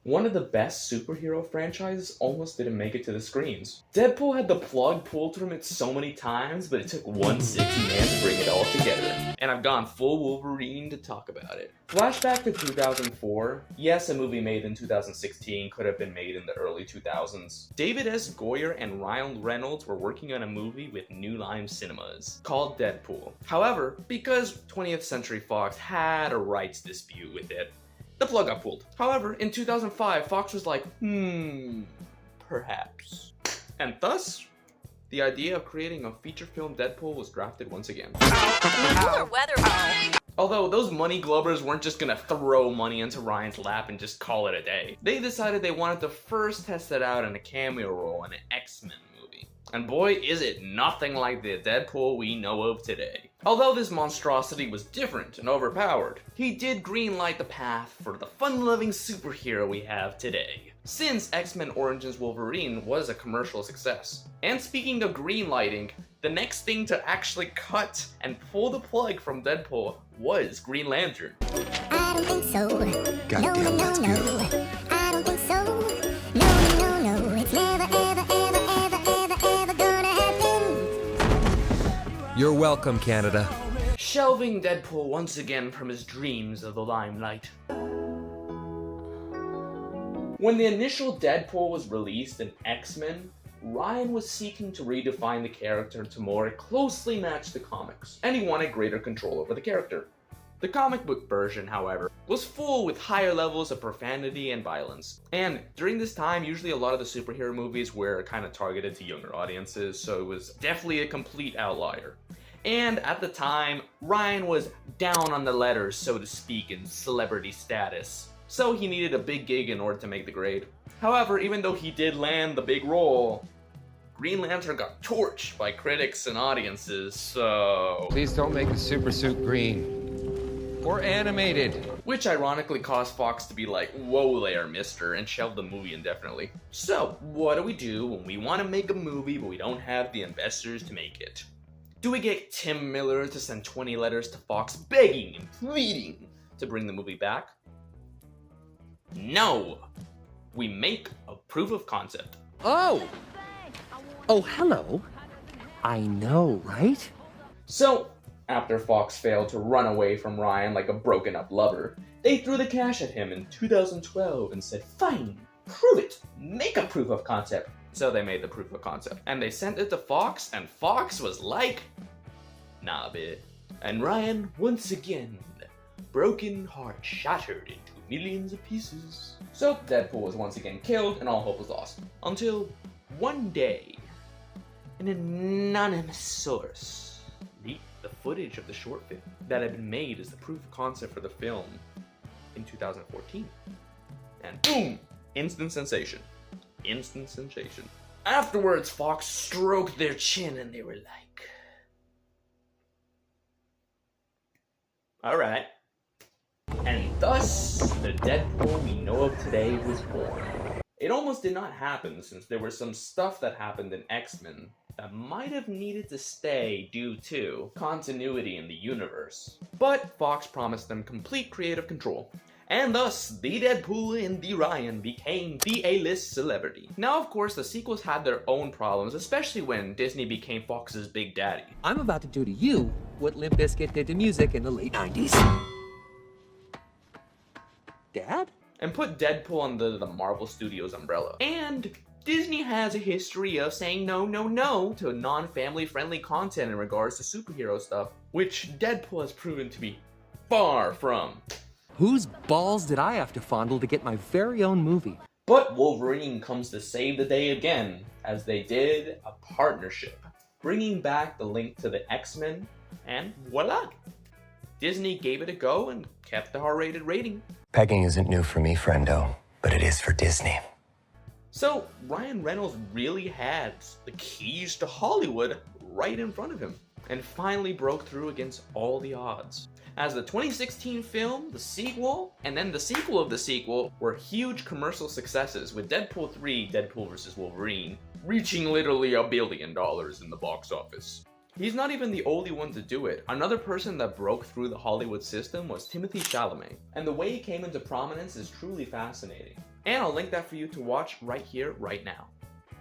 One of the best superhero franchises almost didn't make it to the screens. Deadpool had the plug pulled from it so many times, but it took one sexy man to bring it all together. And I've gone full Wolverine to talk about it. Flashback to 2004. Yes, a movie made in 2016 could have been made in the early 2000s. David S. Goyer and Ryan Reynolds were working on a movie with New Line Cinemas called Deadpool. However, because 20th Century Fox had a rights dispute with it, the plug got pulled. However, in 2005, Fox was like, perhaps. And thus, the idea of creating a feature film Deadpool was drafted once again. Although those money glubbers weren't just gonna throw money into Ryan's lap and just call it a day. They decided they wanted to first test it out in a cameo role in an X-Men movie. And boy, is it nothing like the Deadpool we know of today. Although this monstrosity was different and overpowered, he did greenlight the path for the fun-loving superhero we have today, since X-Men Origins Wolverine was a commercial success. And speaking of greenlighting, the next thing to actually cut and pull the plug from Deadpool was Green Lantern. I don't think so. Goddamn, that's no. beautiful. I don't think so. No. It's never, ever gonna happen. You're welcome, Canada. Shelving Deadpool once again from his dreams of the limelight. When the initial Deadpool was released in X-Men, Ryan was seeking to redefine the character to more closely match the comics, and he wanted greater control over the character. The comic book version, however, was full with higher levels of profanity and violence. And during this time, usually a lot of the superhero movies were kind of targeted to younger audiences, so it was definitely a complete outlier. And at the time, Ryan was down on the letters, so to speak, in celebrity status. So he needed a big gig in order to make the grade. However, even though he did land the big role, Green Lantern got torched by critics and audiences, so... Please don't make the super suit green. Or animated. Which ironically caused Fox to be like, whoa there, mister, and shelve the movie indefinitely. So, what do we do when we want to make a movie but we don't have the investors to make it? Do we get Tim Miller to send 20 letters to Fox begging and pleading to bring the movie back? No! We make a proof of concept. Oh, hello. I know, right? So, after Fox failed to run away from Ryan like a broken up lover, they threw the cash at him in 2012 and said, fine, prove it, make a proof of concept. So they made the proof of concept, and they sent it to Fox, and Fox was like, nah, bitch. And Ryan, once again, broken heart shattered into millions of pieces. So Deadpool was once again killed, and all hope was lost. Until one day, an anonymous source leaked the footage of the short film that had been made as the proof of concept for the film in 2014. And boom! Instant sensation. Instant sensation. Afterwards, Fox stroked their chin and they were like, alright. And thus, the Deadpool we know of today was born. It almost did not happen since there was some stuff that happened in X-Men that might have needed to stay due to continuity in the universe. But Fox promised them complete creative control. And thus, the Deadpool and the Ryan became the A-list celebrity. Now, of course, the sequels had their own problems, especially when Disney became Fox's big daddy. I'm about to do to you what Limp Bizkit did to music in the late 90s. Dad? And put Deadpool under the Marvel Studios umbrella. And Disney has a history of saying no to non-family friendly content in regards to superhero stuff, which Deadpool has proven to be far from. Whose balls did I have to fondle to get my very own movie? But Wolverine comes to save the day again, as they did a partnership, bringing back the link to the X-Men, and voila! Disney gave it a go and kept the R-rated rating. Pegging isn't new for me, friendo, but it is for Disney. So, Ryan Reynolds really had the keys to Hollywood right in front of him, and finally broke through against all the odds. As the 2016 film, the sequel, and then the sequel of the sequel were huge commercial successes, with Deadpool 3, Deadpool vs. Wolverine, reaching literally $1 billion in the box office. He's not even the only one to do it. Another person that broke through the Hollywood system was Timothée Chalamet, and the way he came into prominence is truly fascinating. And I'll link that for you to watch right here, right now.